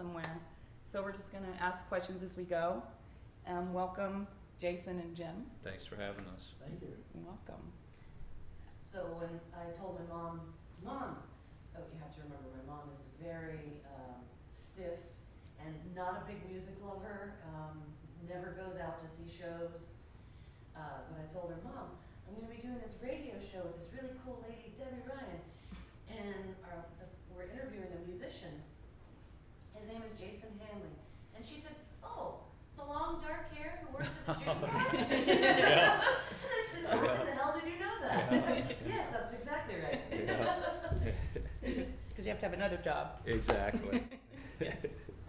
somewhere. So we're just going to ask questions as we go. Welcome, Jason and Jim. Thanks for having us. Thank you. You're welcome. So when I told my mom, oh, you have to remember, my mom is very stiff and not a big music lover, never goes out to see shows. But I told her, Mom, I'm going to be doing this radio show with this really cool lady, Debbie Ryan, and we're interviewing a musician. His name is Jason Hanley. And she said, oh, the long dark hair who works at the juice bar? And I said, how the hell did you know that? Yes, that's exactly right. Because you have to have another job. Exactly. Yes.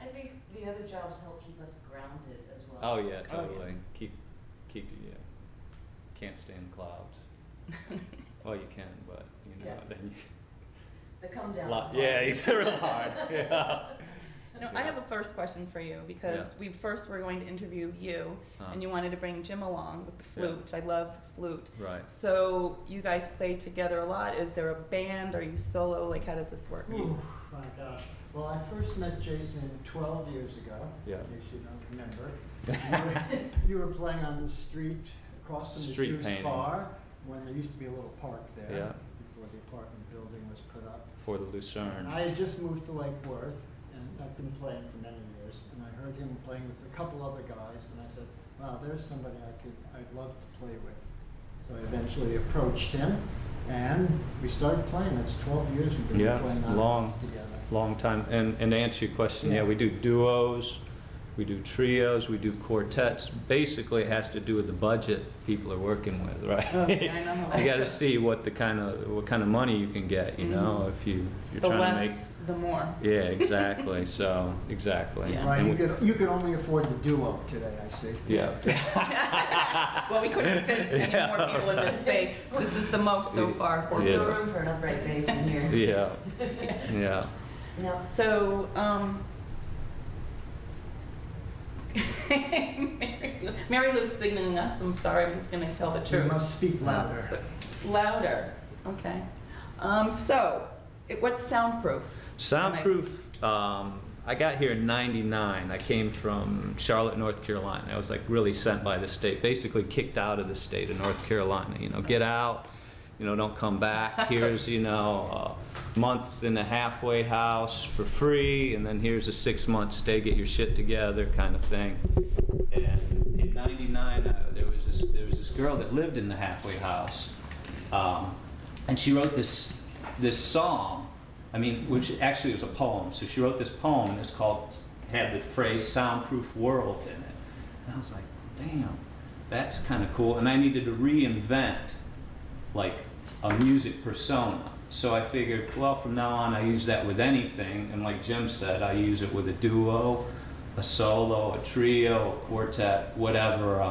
I think the other jobs help keep us grounded as well. Oh yeah, totally. Oh, yeah. Keep you. Yeah. Can't stand clouds. Well, you can, but Yeah. then you. The come down. Yeah, it's real hard. Yeah. No, I have a first question for you because Yeah. we first were going to interview you, and you wanted to bring Jim along with the flute, Yeah. which I love flute. Right. So you guys play together a lot. Is there a band? Are you solo? Like, how does this work? Ooh, my gosh. Well, I first met Jason 12 years ago, Yeah. in case you don't remember. You were playing on the street across from the Street juice painting. bar when there used to be a little park there Yeah. before the apartment building was put up. For the Lucerne. I had just moved to Lake Worth, and I've been playing for many years, and I heard him playing with a couple other guys, and I said, wow, there's somebody I'd love to play with. So I eventually approached him, and we started playing. That's 12 years we've been Yeah, playing on long. together. Long time. And to answer your question, yeah, Yeah. we do duos, we do trios, we do quartets. Basically, it has to do with the budget people are working with, right? Okay, I know how You got to that see what kind of money you can get, you know, if you're The trying less, the more. to make. Yeah, exactly. So exactly. Yeah. Right, And you could only afford the duo today, I see. yeah. Well, we couldn't fit any more people in this space. This is the most so far for There's no Yeah. room for an upright bass in here. Yeah. Yeah. Now, So, Mary Lou's signaling us. I'm sorry, I'm just going to tell the You truth. must speak louder. Louder. Okay. What's Soundproof? Soundproof, I got here in '99. I came from Charlotte, North Carolina. I was like really sent by the state, basically kicked out of the state of North Carolina. You know, get out, you know, don't come back. Here's, you know, a month in a halfway house for free, and then here's a 6-month stay, get your shit together kind of thing. And in '99, there was this girl that lived in the halfway house, and she wrote this song. I mean, which actually was a poem. So she wrote this poem, and it's had the phrase "soundproof world" in it. And I was like, damn, that's kind of cool. And I needed to reinvent like a music persona. So I figured, well, from now on, I use that with anything. And like Jim said, I use it with a duo, a solo, a trio, a quartet, whatever.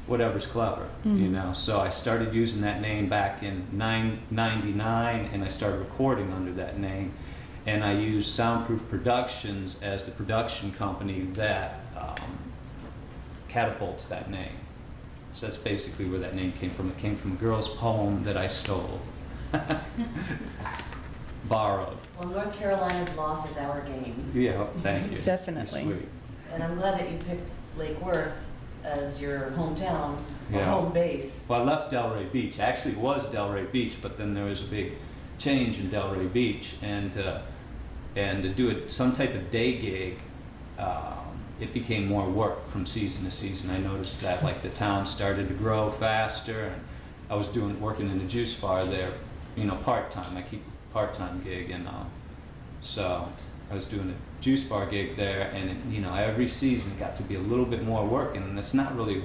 Whatever's clever, you know. So I started using that name back in '99, and I started recording under that name. And I used Soundproof Productions as the production company that catapults that name. So that's basically where that name came from. It came from a girl's poem that I stole, borrowed. well, North Carolina's loss is our game. Yeah, thank you. Definitely. You're sweet. And I'm glad that you picked Lake Worth as your hometown or Yeah. home base. Well, I left Delray Beach. Actually, it was Delray Beach, but then there was a big change in Delray Beach, and to do some type of day gig, it became more work from season to season. I noticed that like the town started to grow faster, and I was working in the juice bar there, you know, part time. I keep a part-time gig, and so I was doing a juice bar gig there, and it, you know, every season it got to be a little bit more work, and it's not really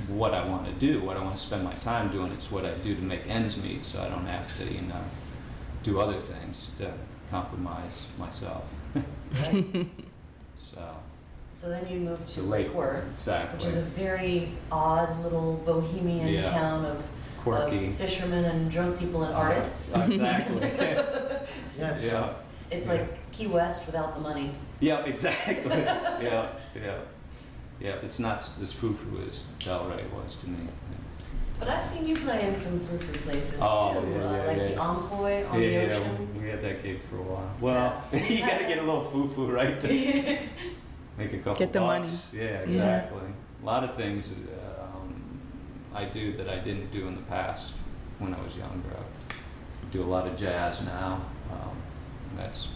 what I want to do, what I want to spend my time doing. It's what I do to make ends meet, so I don't have to, you know, do other things to compromise myself. So then you moved to So Lake Worth, exactly. which is a very odd little bohemian Yeah. town of Quirky. fishermen and drunk people and artists. Exactly. Yes. Yeah. It's like Key West without the money. Yeah, exactly. Yeah. Yeah, it's not as foo-foo as Delray was to me. But I've seen you play in some frou-frou places Oh, too, yeah, like yeah. the Envoy on the Yeah, ocean. we had that gig for a while. Well, you gotta get a little foo-foo, right, to make a couple Get the money. bucks. Yeah, exactly. A lot of things I do that I didn't do in the past when I was younger. I do a lot of jazz now. That's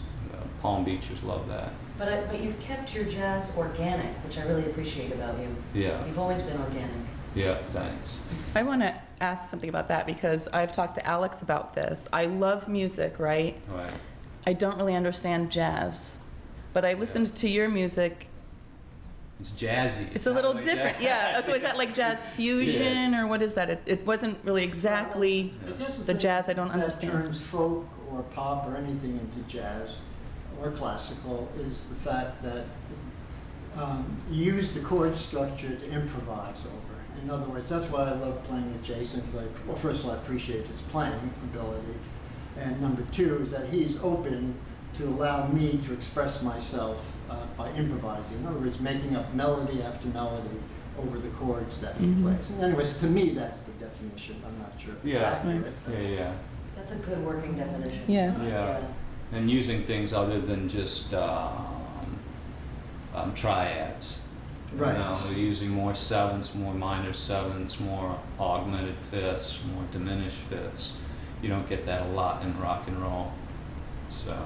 Palm Beachers love that. But you've kept your jazz organic, which I really appreciate about you. Yeah, You've always been organic. yeah, thanks. I want to ask something about that because I've talked to Alex about this. I love music, right? Right. I don't really understand jazz, but I listened to your music. It's jazzy. It's a not little like different. jazz. Yeah. So is that like jazz fusion or what is that? It wasn't really exactly I guess the thing jazz I don't that understand. turns folk or pop or anything into jazz or classical is the fact that you use the chord structure to improvise over. In other words, that's why I love playing with Jason. Well, first of all, I appreciate his playing ability. And number two is that he's open to allow me to express myself by improvising. In other words, making up melody after melody over the chords that he Mhm. plays. And anyways, to me, that's the definition. I'm not sure if it's Yeah. accurate. but- Yeah. That's a good working definition. Yeah. Yeah. And using things other than just triads. Right. You know, using more sevenths, more minor sevenths, more augmented fifths, more diminished fifths. You don't get that a lot in rock and roll. So,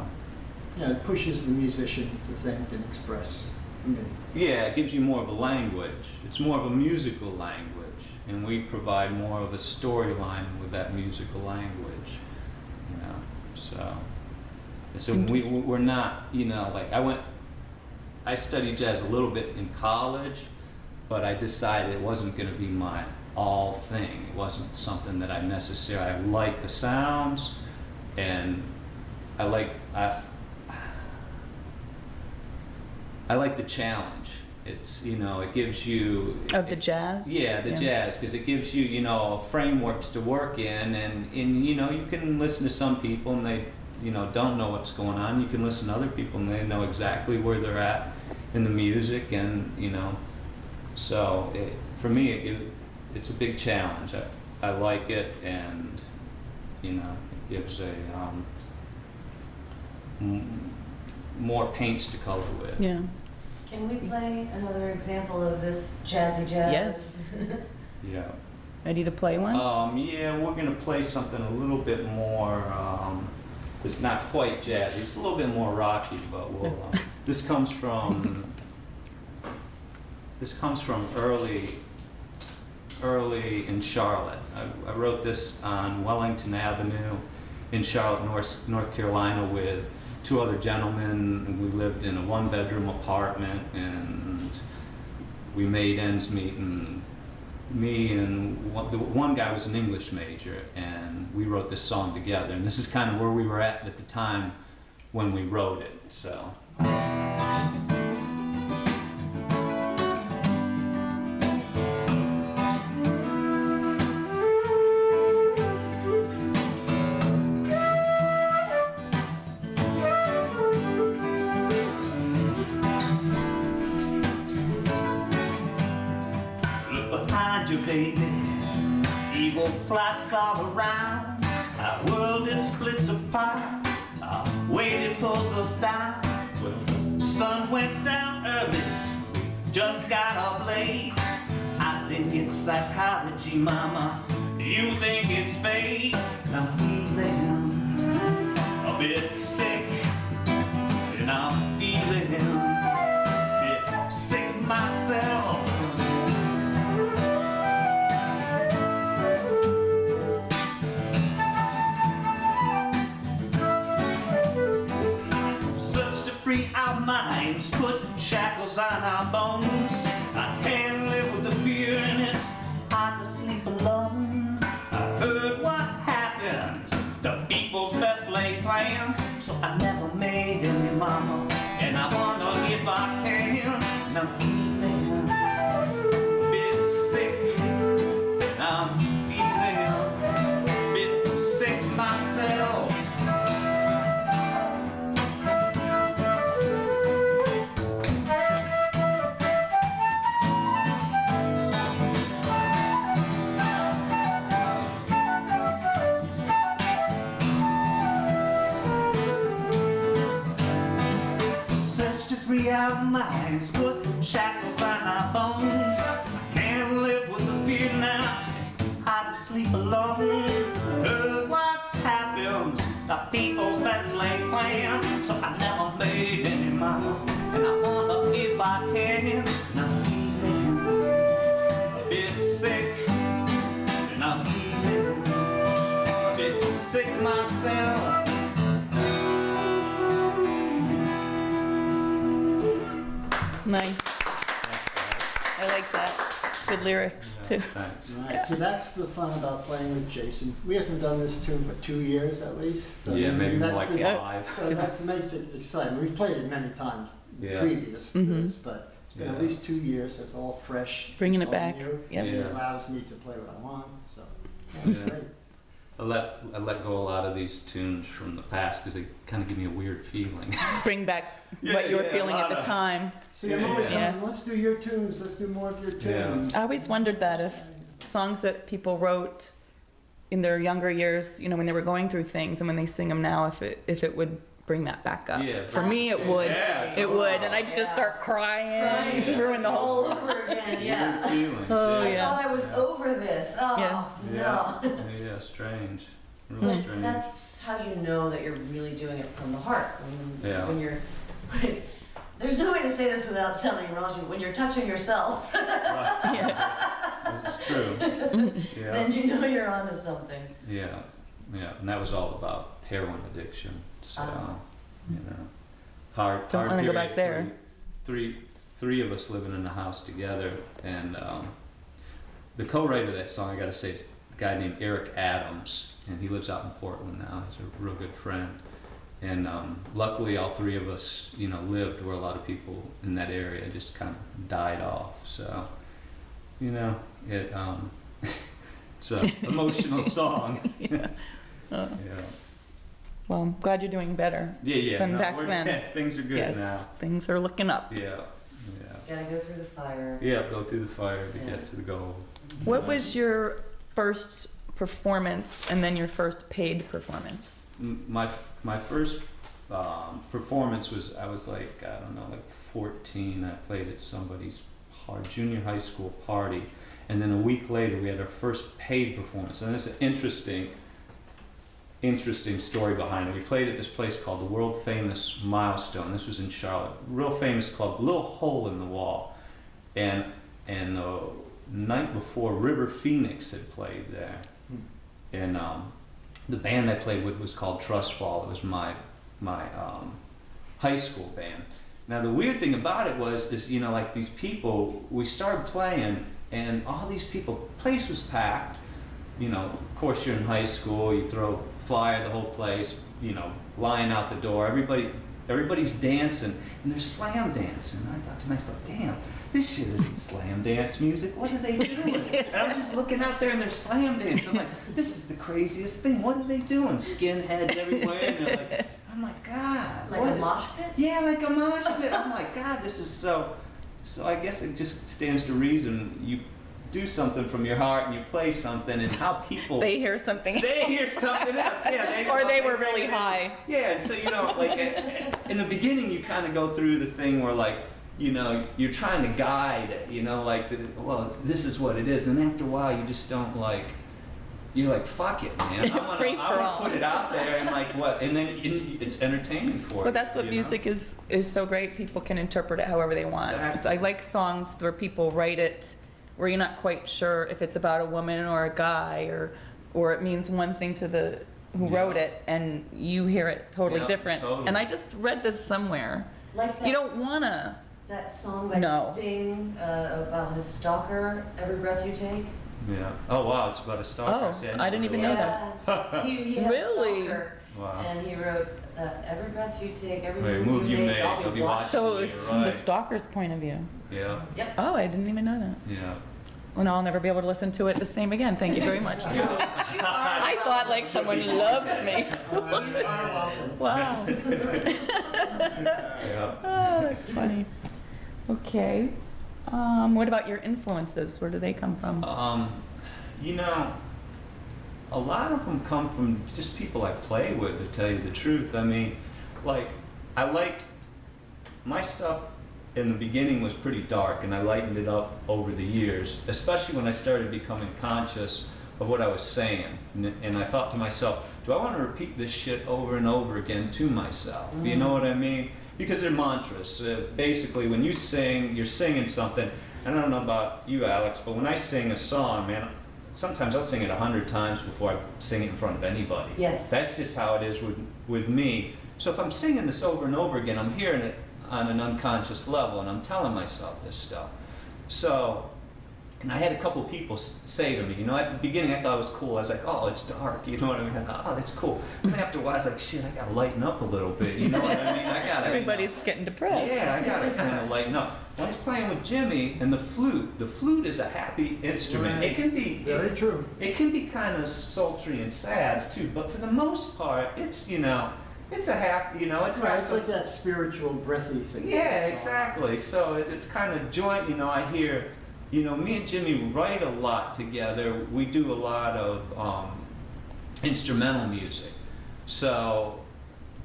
Yeah, it pushes the musician to think and express for me. yeah, it gives you more of a language. It's more of a musical language, and we provide more of a storyline with that musical language. You know, so we're not, you know, like I studied jazz a little bit in college, but I decided it wasn't going to be my all thing. It wasn't something that I liked the sounds, and I like the challenge. It's, you know, it gives you Of the jazz? yeah, the jazz, because it gives you, you know, frameworks to work in, and you know, you can listen to some people and they, you know, don't know what's going on. You can listen to other people and they know exactly where they're at in the music, and you know, so for me, it's a big challenge. I like it, and you know, it gives a more paints to color with. Yeah. Can we play another example of this jazzy jazz? Yes. Yeah. Ready to play one? Yeah, we're gonna play something a little bit more. It's not quite jazzy. It's a little bit more rocky, but we'll. This comes from early in Charlotte. I wrote this on Wellington Avenue in Charlotte, North Carolina, with two other gentlemen. We lived in a one-bedroom apartment, and we made ends meet. And me and the one guy was an English major, and we wrote this song together. And this is kind of where we were at the time when we wrote it. So. You, baby, evil plots all around. Our world it splits apart. Our weight it pulls us down. Well, the sun went down early. We just got our blade. I think it's psychology, mama. You think it's fate. I'm feeling a bit sick, and I'm feeling a bit sick myself. Free our minds, put shackles on our bones. I can't live with the fear, and it's hard to sleep alone. I heard what happened, the people's best laid plans. So I never made any, mama, and I wonder if I can. And I'm feeling a bit sick, and I'm feeling a bit sick myself. free our minds, put shackles on our bones. I can't live with the fear now, I sleep alone. Heard what happens, the people's best laid plans. So I never made any money, and I wonder if I can. And I'm feeling a bit sick, and I'm feeling a bit sick myself. Nice. I like that. Good lyrics too. Thanks. Right, so that's the fun about playing with Jason. We haven't done this tune for 2 years at least. So Yeah, maybe more that's like the- 5. So that makes it exciting. We've played it many times Yeah. previous to Mhm. this, but it's been at Yeah. least 2 years. It's all fresh. Bringing it's it all back. new. Yep. It Yeah. allows me to play what I want, so yeah, it's Yeah. great. I let go a lot of these tunes from the past because they kind of give me a weird feeling. Bring back Yeah, what you were yeah, feeling a at lot the of- time. See, I'm always Yeah. telling, let's do your tunes. Let's do more of your Yeah. tunes. I always wondered that if songs that people wrote in their younger years, you know, when they were going through things, and when they sing them now, if it would bring that back up. Yeah, For me, it would. Yeah, It would, and I'd just Yeah. start crying, Crying ruin the whole. all over again, yeah. Weird feelings. Oh, I yeah. thought I was over this. Oh, Yeah. Yeah. no. Yeah, strange. Mm. Real But strange. that's how you know that you're really doing it from the heart. Yeah. When you're, like, there's no way to say this without sounding raunchy. When you're touching yourself, Right. Yeah. This is true. Yeah. then you know you're onto something. Yeah. Yeah. And that was all about heroin addiction. So, you know, hard. Don't hard wanna go period. back there. Three of us living in the house together, and the co-writer of that song, I got to say, is a guy named Eric Adams, and he lives out in Portland now. He's a real good friend. And luckily, all 3 of us, you know, lived where a lot of people in that area just kind of died off. So, you know, it's an emotional song. Yeah. Yeah. Well, I'm glad you're doing better. Yeah. Than no, back we're- then. Things are good Yes, now. things are looking up. Yeah. Gotta go through the fire. Yeah. Go through the fire to Yeah. get to the goal. What was your first performance and then your first paid performance? My first performance was, I was like, I don't know, like 14. I played at somebody's junior high school party, and then a week later we had our first paid performance. And there's an interesting story behind it. We played at this place called the world famous Milestone. This was in Charlotte, real famous club, little hole in the wall, and the night before River Phoenix had played there, and the band I played with was called Trust Fall. It was my high school band. Now the weird thing about it is, you know, like these people, we started playing, and all these people, place was packed. You know, of course you're in high school, you throw flyer the whole place, you know, lying out the door. Everybody's dancing, and they're slam dancing. And I thought to myself, damn, this shit isn't slam dance music. What are they doing? And I'm just looking out there and they're slam dancing. I'm like, this is the craziest thing. What are they doing? Skinheads everywhere. And they're like, I'm like, God. Like what a is-" mosh pit? Yeah, like a mosh pit. I'm like, God, this is so. So I guess it just stands to reason you do something from your heart and you play something, and how people They hear something. they hear something else. Yeah, Or they were really high. Yeah, and so you know, like in the beginning, you kind of go through the thing where like, you know, you're trying to guide it, you know, like, well, this is what it is. And then after a while, you just don't like. You're like, fuck it, man. I Free for want all. to put it out there, and like what, and then it's entertaining for you. But that's what you know? music is so great. People can interpret it however they want. Exactly. I like songs where people write it where you're not quite sure if it's about a woman or a guy, or it means one thing to the who Yeah. wrote it, and you hear it totally Yeah, different. totally. And I just read this somewhere. Like that, You don't wanna. that song by No. Sting about his stalker, Every Breath You Take. Yeah. Oh wow, it's about a stalker. Oh, See, I didn't even know that. Yeah. He had Really? a stalker, Wow. and he wrote Every Breath You Take, Every Every move you make, I'll I'll be be watching. So it was You're from the right. stalker's point of view. Yeah. Yep. Oh, I didn't even know that. Yeah. Well, now I'll never be able to listen to it the same again. Thank you very much. I thought like someone loved me. You are welcome. Wow. Yeah. Oh, that's funny. Okay. What about your influences? Where do they come from? You know, a lot of them come from just people I play with, to tell you the truth. I mean, like, I liked my stuff in the beginning was pretty dark, and I lightened it up over the years, especially when I started becoming conscious of what I was saying. And I thought to myself, do I want to repeat this shit over and over again to myself? You know what I mean? Because they're mantras. Basically, when you sing, you're singing something. I don't know about you, Alex, but when I sing a song, man, sometimes I'll sing it 100 times before I sing it in front of anybody. Yes. That's just how it is with me. So if I'm singing this over and over again, I'm hearing it on an unconscious level, and I'm telling myself this stuff. So, and I had a couple people say to me, you know, at the beginning I thought it was cool. I was like, oh, it's dark, you know what I mean? I thought, oh, that's cool. And after a while, I was like, shit, I gotta lighten up a little bit, you know what I mean? I gotta. Everybody's getting depressed. Yeah, I gotta kind of lighten up. When I was playing with Jimmy and the flute is a happy instrument. Right. It can be Very true. It can be kind of sultry and sad too, but for the most part, it's, you know, it's a happy, you know, it's Right, got it's some, like that spiritual breathy thing. yeah, exactly. So it's kind of joint, you know, I hear, you know, me and Jimmy write a lot together. We do a lot of instrumental music. So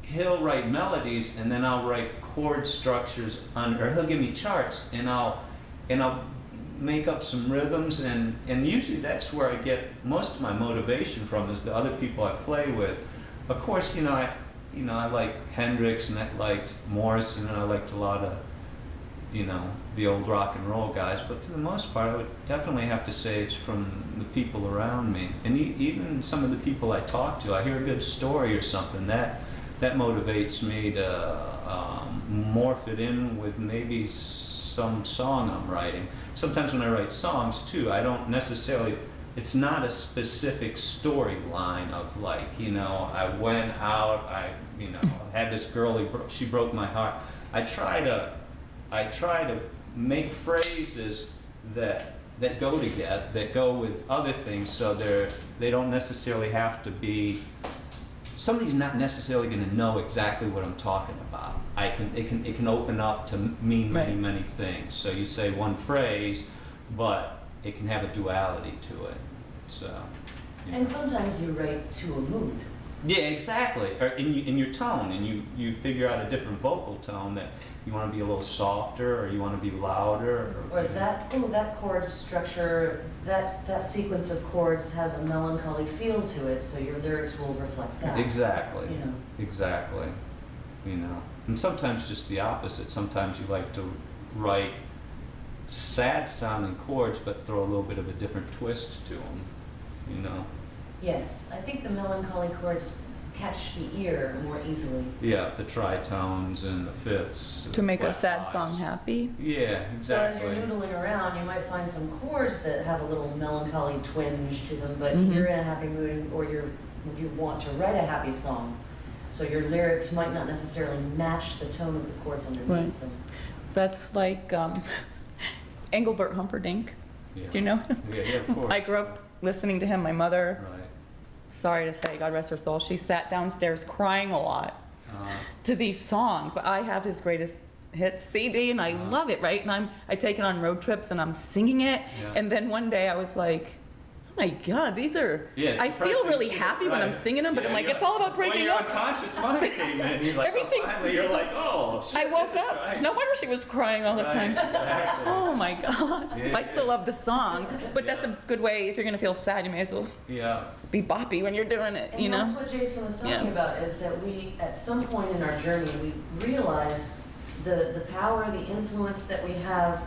he'll write melodies and then I'll write chord structures on, or he'll give me charts and I'll make up some rhythms, and usually that's where I get most of my motivation from, is the other people I play with. Of course, I like Hendrix and I liked Morrison and I liked a lot of, you know, the old rock and roll guys, but for the most part I would definitely have to say it's from the people around me. And even some of the people I talk to, I hear a good story or something, that motivates me to morph it in with maybe some song I'm writing. Sometimes when I write songs too, I don't necessarily, it's not a specific storyline of like, you know, I went out, had this girl, she broke my heart. I try to make phrases that go together, that go with other things, so they don't necessarily have to be, somebody's not necessarily going to know exactly what I'm talking about. It can open up to mean Right. many things. So you say one phrase, but it can have a duality to it. So. You And know. sometimes you write to a mood. Yeah, exactly. Or in your tone, and you figure out a different vocal tone, that you want to be a little softer, or you want to be louder, Or that chord structure, that sequence of chords has a melancholy feel to it, so your lyrics will reflect that. Exactly. You know. Exactly. You know, and sometimes just the opposite. Sometimes you like to write sad sounding chords, but throw a little bit of a different twist to them. You know. Yes, I think the melancholy chords catch the ear more easily. Yeah, the tritones and the fifths. To make a flat sad fives. song happy. Yeah, So as exactly. you're noodling around, you might find some chords that have a little melancholy twinge to them, but Mhm. you're in a happy mood, or you want to write a happy song. So your lyrics might not necessarily match the tone of the chords underneath Right. them. That's like Engelbert Humperdinck. Yeah. Do you know? Yeah, of course. I grew up listening to him. My mother, Right. sorry to say, God rest her soul, she sat downstairs crying a lot Uh, to these songs. But I have his greatest hits CD and I love it, right? And I take it on road trips and I'm singing it. Yeah. And then one day I was like, oh my God, these are, Yeah, it's I feel depressing really shit, happy when I'm right. singing them, but Yeah, I'm like, yeah. it's all about breaking When your up. unconscious mind came in, you're like, Everything- oh, finally, you're like, oh, shit, I woke this is up. right. No wonder she was crying all the Right, time. exactly. Oh my God. Yeah, I still yeah. love the songs, but that's Yeah. a good way. If you're going to feel sad, you may as well Yeah, be boppy when you're doing it, you And know? that's what Jason was talking Yeah. about, is that we, at some point in our journey, we realize the power, the influence that we have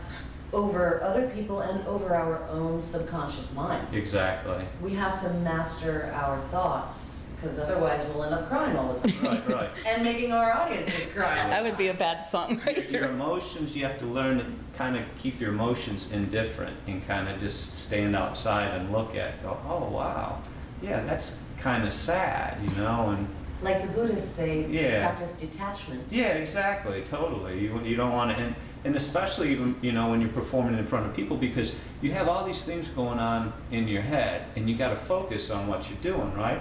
over other people and over our own subconscious mind. exactly. We have to master our thoughts, because otherwise we'll end up crying all the time. Right. And making our audiences cry all the That would be a time. bad song right Your here. emotions, you have to learn to kind of keep your emotions indifferent and kind of just stand outside and look at it, go, oh, wow, yeah, that's kind of sad, you know, and Like the Buddhists say, Yeah. practice detachment. yeah, exactly, totally. You don't want to, and especially even, you know, when you're performing in front of people, because you have all these things going on in your head and you got to focus on what you're doing, right?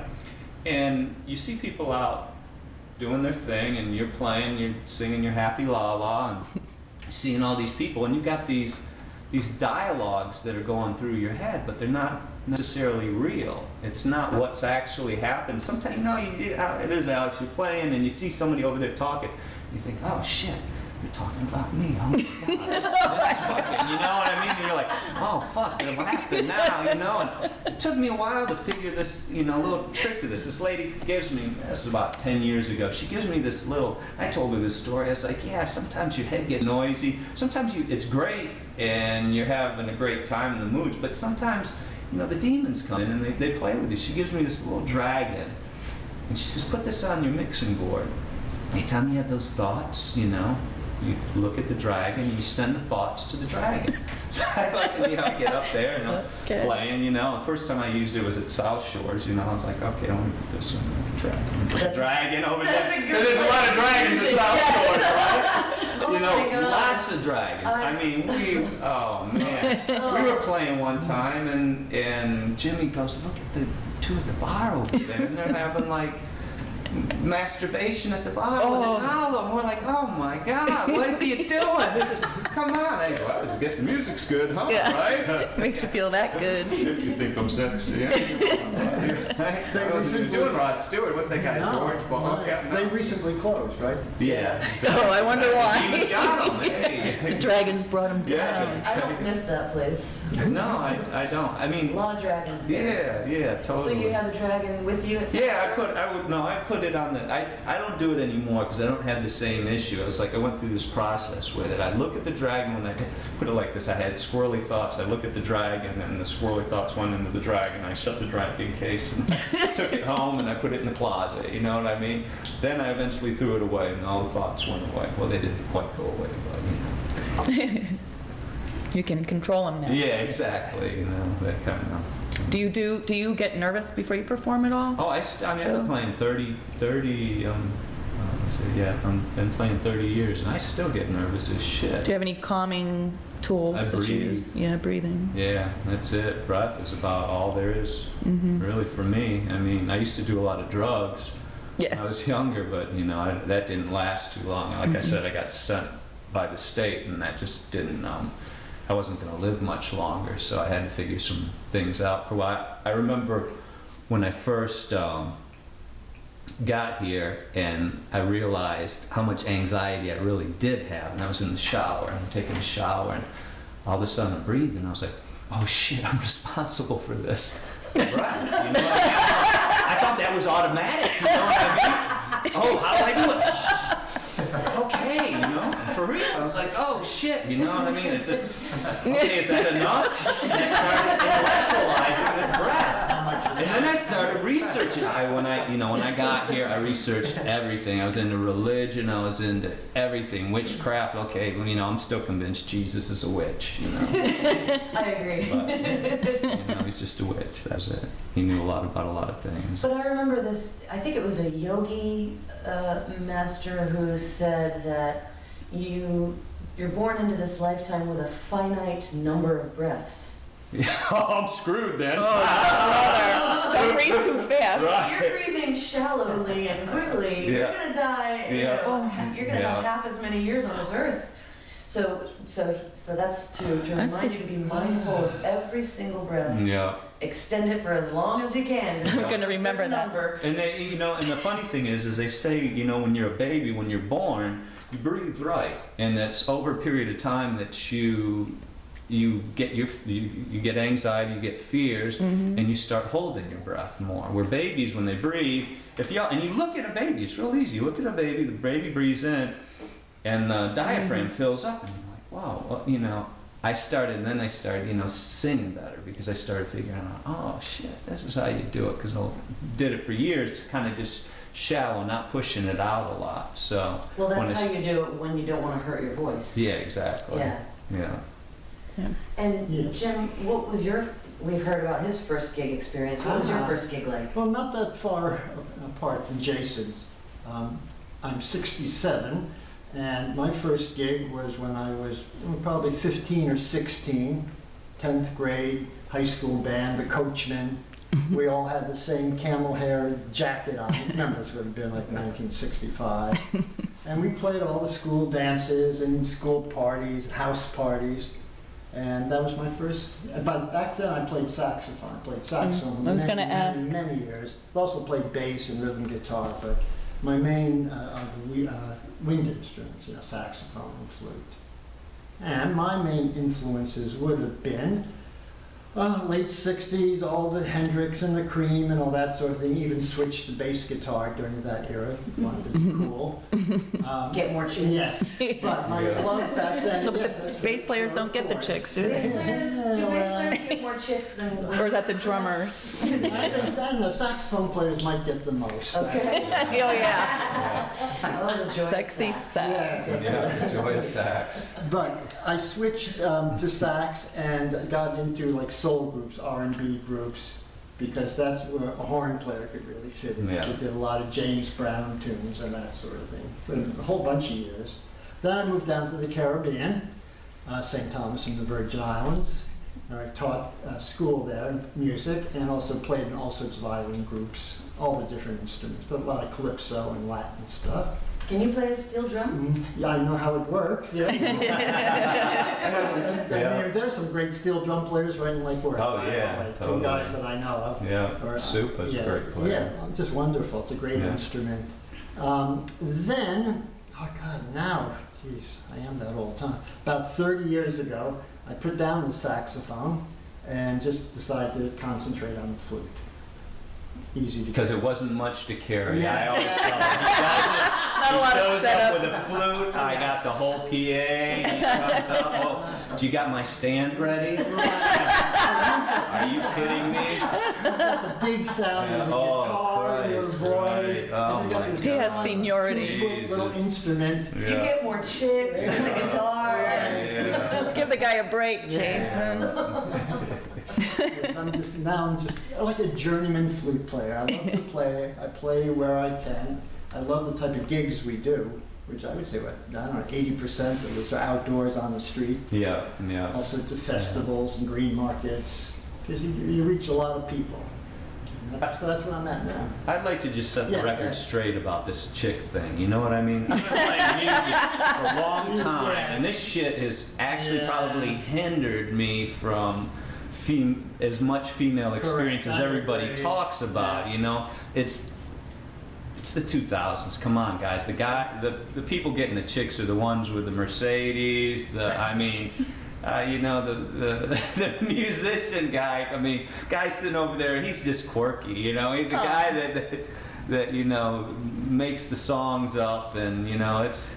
And you see people out doing their thing and you're playing, you're singing your happy la la and seeing all these people, and you got these dialogues that are going through your head, but they're not necessarily real. It's not what's actually happened. Sometimes, you know, it is, Alex, you're playing and you see somebody over there talking, you think, oh shit, you're talking about me. Oh my God, this fucking, you know what I mean? And you're like, oh fuck, they're laughing now, you know? And it took me a while to figure this, you know, little trick to this. This lady gives me, this is about 10 years ago, she gives me this little, I told her this story. I was like, yeah, sometimes your head gets noisy. Sometimes it's great and you're having a great time in the moods, but sometimes, you know, the demons come in and they play with you. She gives me this little dragon. And she says, put this on your mixing board. Anytime you have those thoughts, you know, you look at the dragon and you send the thoughts to the dragon. So I like, you know, I get up there and I'm playing, you know. The first time I used it was at South Shores, you know. I was like, okay, I'm gonna put this on the dragon. Put the dragon over there. Because there's a lot of dragons at South Shores, right? Oh you know, my God. lots of dragons. I mean, oh man. We were playing one time and Jimmy goes, look at the two at the bar over there, and they're having like masturbation at the bar with a towel, and we're like, oh my God, what are you doing? This is, come on. I go, well, I guess the music's good, huh? Yeah. Right? Makes you feel that good. If you think I'm sexy. What was you doing, Rod Stewart? What's that guy, George Bach? They recently closed, right? Yeah. Oh, I wonder why. He got him, hey. The dragons brought him down. I don't miss that place. No, I don't. I A mean, lot of dragons there. yeah, totally. So you have the dragon with you at Yeah, Soundproof? I put it on the, I don't do it anymore because I don't have the same issue. It's like I went through this process with it. I look at the dragon when I put it like this. I had squirrely thoughts. I look at the dragon and the squirrely thoughts went into the dragon. I shut the dragon case and took it home and I put it in the closet. You know what I mean? Then I eventually threw it away and all the thoughts went away. Well, they didn't quite go away, but you know. You can control them now. Yeah, exactly. You know, that kind of. Do you get nervous before you perform at all? Oh, I mean, Still? I've been playing 30, I've been playing 30 years, and I still get nervous as shit. Do you have any calming tools I that you breathe. use? Yeah, breathing. Yeah, that's it. Breath is about all there is, really, for me. I mean, I used to do a lot of drugs when I Yeah. was younger, but, you know, that didn't last too long. Like I said, I got sent by the state, and that just didn't, I wasn't going to live much longer, so I had to figure some things out for a while. I remember when I first got here and I realized how much anxiety I really did have, and I was in the shower, and I'm taking a shower, and all of a sudden I'm breathing, and I was like, oh shit, I'm responsible for this. Right. You know, I thought that was automatic, you know what I mean? Oh, how do I do it? Okay, you know, for real. I was like, oh shit, you know what I mean? It's okay, is that enough? And I started intellectualizing this breath. And then I started researching. When I got here, I researched everything. I was into religion, I was into everything. Witchcraft, okay, well, you know, I'm still convinced Jesus is a witch, you know. I agree. But, you know, he's just a witch, that's it. He knew a lot about a lot of things. But I remember this, I think it was a yogi master who said that you're born into this lifetime with a finite number of breaths. Oh, I'm screwed then. Don't breathe too fast. Right. You're breathing shallowly and quickly. You're Yeah. gonna die. You Yeah. know, you're gonna have Yeah. half as many years on this earth. So that's to remind you to be mindful of every single breath. Yeah. Extend it for as long as you can. I'm gonna remember Certain that. number. And they, you know, and the funny thing is they say, you know, when you're a baby, when you're born, you breathe right, and that's over a period of time that you get anxiety, you get fears, and you start holding your breath more. Where babies, when they breathe, and you look at a baby, it's real easy. You look at a baby, the baby breathes in, and the diaphragm fills up, and you're like, wow, well, you know. I started, you know, singing better because I started figuring out, oh shit, this is how you do it. Because I did it for years, kind of just shallow, not pushing it out a lot. So. Well, when that's how you do it when you don't want to hurt your voice. Yeah, exactly. Yeah. Yeah. And Yeah. Jim, what was we've heard about his first gig experience. What was your first gig like? Well, not that far apart from Jason's. I'm 67, and my first gig was when I was probably 15 or 16, 10th grade, high school band, the Coachmen. We all had the same camel hair jacket on. Remember, this would have been like 1965. And we played all the school dances and school parties, house parties. And that was my first, but back then I played saxophone. I played saxophone I was many, gonna ask. many years. I also played bass and rhythm guitar, but my main wind instruments, saxophone and flute. And my main influences would have been late 60s, all the Hendrix and the Cream and all that sort of thing. Even switched to bass guitar during that era. Wanted to be cool. Get more chicks. Yes, but my love back then. No, but yes, the that's bass what- players don't get the of course. chicks, do they? Do bass players get more chicks than? Or is that the drummers? I think then the saxophone players might get the most. Okay. Oh, yeah. Oh, the joy of Sexy sax. sax. Yeah, the joy of sax. But I switched to sax and got into like soul groups, R&B groups, because that's where a horn player could really fit in. Yeah. She did a lot of James Brown tunes and that sort of thing for a whole bunch of years. Then I moved down to the Caribbean, St. Thomas and the Virgin Islands. And I taught school there, music, and also played in all sorts of island groups, all the different instruments, but a lot of calypso and Latin stuff. Can you play a steel drum? Yeah, I know how it works. Yeah. I mean, there's some great steel drum players right in Lake Worth. Oh, by the yeah, way. totally. Two guys that I know of. Yeah, Or, Supa's a great player. Yeah, just wonderful. It's a great Yeah. instrument. Then, oh God, now, geez, I am that old, huh? About 30 years ago, I put down the saxophone and just decided to concentrate on the flute. Easy to Because get. it wasn't much to carry. Yeah. I always tell him, Not a lot he of shows setup. up with a flute, I got the whole PA, he comes up, oh, do you got my stand ready? Are you kidding me? The big sound of the Oh, guitar, your Christ, voice. right. Oh, and you got my this He has God. seniority. 2-foot little instrument. You get more chicks than the guitar. Yeah. Give the guy a break, Jason. I'm just like a journeyman flute player. I love to play. I play where I can. I love the type of gigs we do, which I would say, I don't know, 80% of us are outdoors on the street. Yeah, All yeah. sorts of festivals and green markets, because you reach a lot of people. So that's where I'm at now. I'd like to just set the Yeah, record yeah. straight about this chick thing, you know what I mean? I've been playing music for a long time, and this shit has actually probably hindered me from as much female experience Correct. as everybody I agree. talks about, you know? It's the 2000s, come on guys. The people getting the chicks are the ones with the Mercedes, you know, the musician guy, guy sitting over there, he's just quirky, you know, he's the guy that, you know, makes the songs up, and, you know, it's,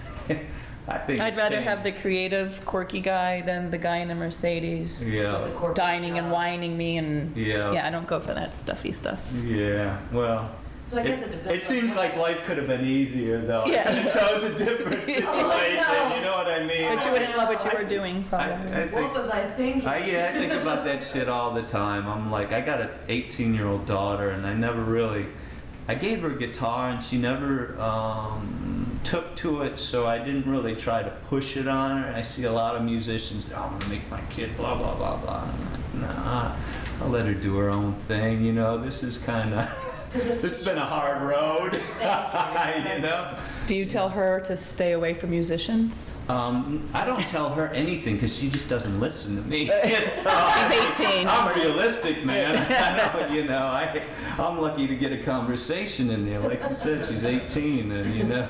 I think I'd it's rather changed. have the creative, quirky guy than the guy in the Mercedes. Yeah, The corporate Dining and job. whining me and yeah, I don't go for that stuffy stuff. yeah, well. So I guess it depends. It seems like life could have been easier, though. Yeah. You chose a different situation, no. you know what I mean? But you wouldn't love what you were doing, probably. I What think, was I thinking? I think about that shit all the time. I'm like, I got an 18-year-old daughter, and I gave her a guitar, and she never took to it, so I didn't really try to push it on her. And I see a lot of musicians, I'm gonna make my kid blah, blah, blah, blah. And I'm like, nah, I'll let her do her own thing, you know, this is kind of... This has been a hard road, you know? Do you tell her to stay away from musicians? I don't tell her anything because she just doesn't listen to me. She's 18. I'm realistic, man. I know, you know, I'm lucky to get a conversation in there. Like you said, she's 18, and you know,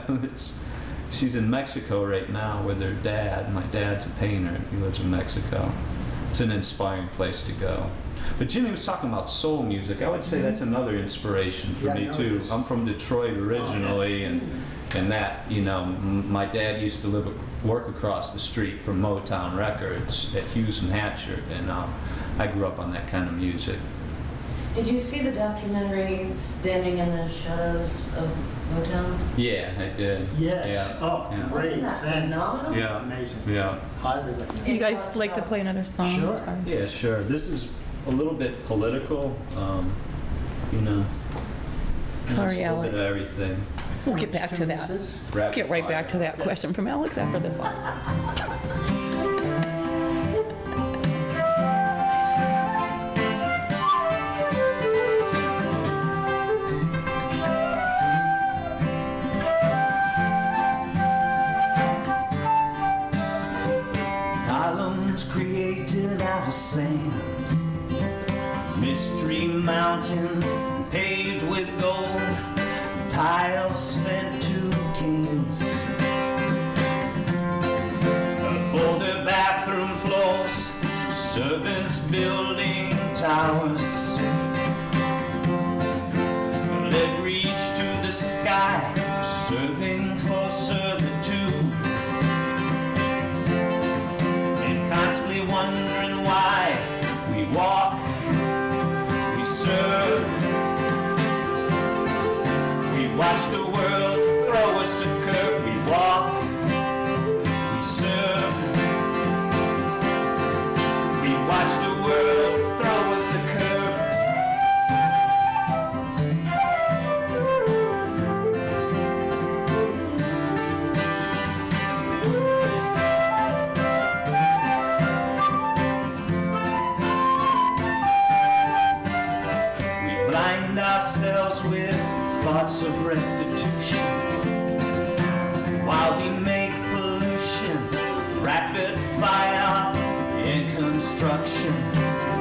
she's in Mexico right now with her dad. My dad's a painter. He lives in Mexico. It's an inspiring place to go. But Jimmy was talking about soul music. I would say that's another inspiration for Yeah, me no, too. it is. I'm from Detroit originally, and that, you know, my dad used to work across the street from Motown Records at Hughes and Hatcher, and I grew up on that kind of music. Did you see the documentary Standing in the Shadows of Motown? Yeah, I did. Yes. Yeah. Oh, Yeah. great. Wasn't that phenomenal? Yeah. Amazing. Yeah. Highly recommend. Do you guys like to play another song? Sure. Sorry. Yeah, sure. This is a little bit political, you know. Sorry, It's a little bit of Alex. everything. We'll get back to that. Rapid Get right back to fire. that question from Alex after this one. Islands created out of sand, mystery mountains paved with gold, tiles sent to kings, folded bathroom floors, servants building towers, let reach to the sky, serving for servitude, and constantly wondering why we walk, we serve, we watch the world throw us a curve, we walk, we serve, we watch the world throw us a curve. We blind ourselves with thoughts of restitution while we make pollution rapid fire in construction,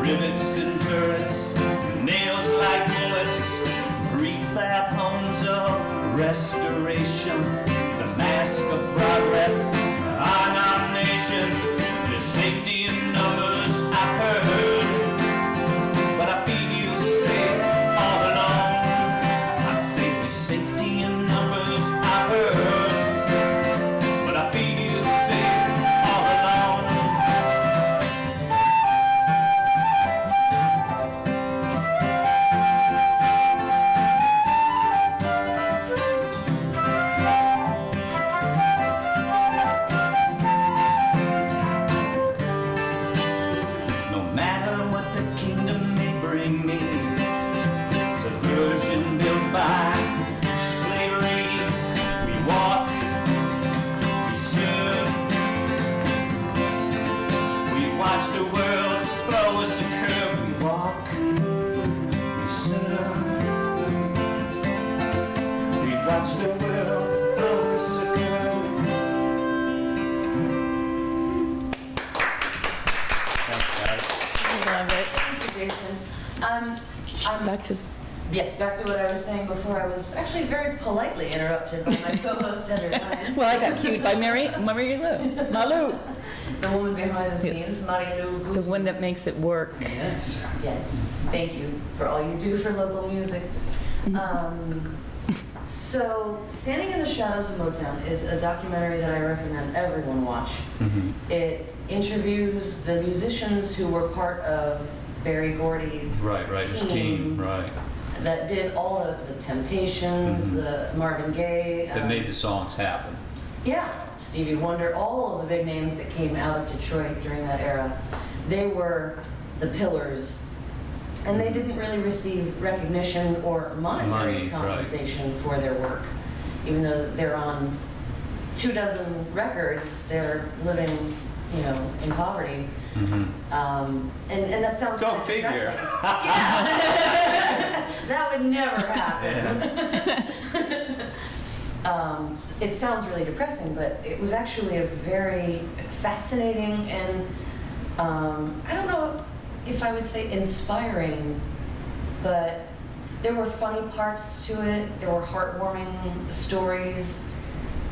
rivets and turrets, nails like bullets, prefab homes of restoration, the mask of progress on our nation. There's safety in numbers, I heard, but I feel safe all alone. I say there's safety in numbers, I heard, but I feel safe all alone. No matter what the kingdom may bring me, subversion built by slavery, we walk, we serve, we watch the world throw us a curve, we walk, we serve, we watch the world throw us a curve. Thanks, guys. I love it. Thank you, Jason. Back to Yes, back to what I was saying before. I was actually very politely interrupted by my co-host Ender Ryan. well, I got cued by Malu, The woman behind the Yes. scenes, Marilu the Guzman. one that makes it work. Yes. Yes, thank you for all you do for local music. So, Standing in the Shadows of Motown is a documentary that I recommend everyone watch. It interviews the musicians who were part of Berry Gordy's Right, his team, right. that did all of the Temptations, the Marvin Gaye. That made the songs happen. Yeah, Stevie Wonder, all of the big names that came out of Detroit during that era, they were the pillars. And they didn't really receive recognition or monetary Money, right. compensation for their work. Even though they're on 24 records, they're living, in poverty. And that sounds Go kind of figure. depressing. Yeah. That would never happen. It sounds really depressing, but it was actually a very fascinating and I don't know if I would say inspiring, but there were funny parts to it. There were heartwarming stories.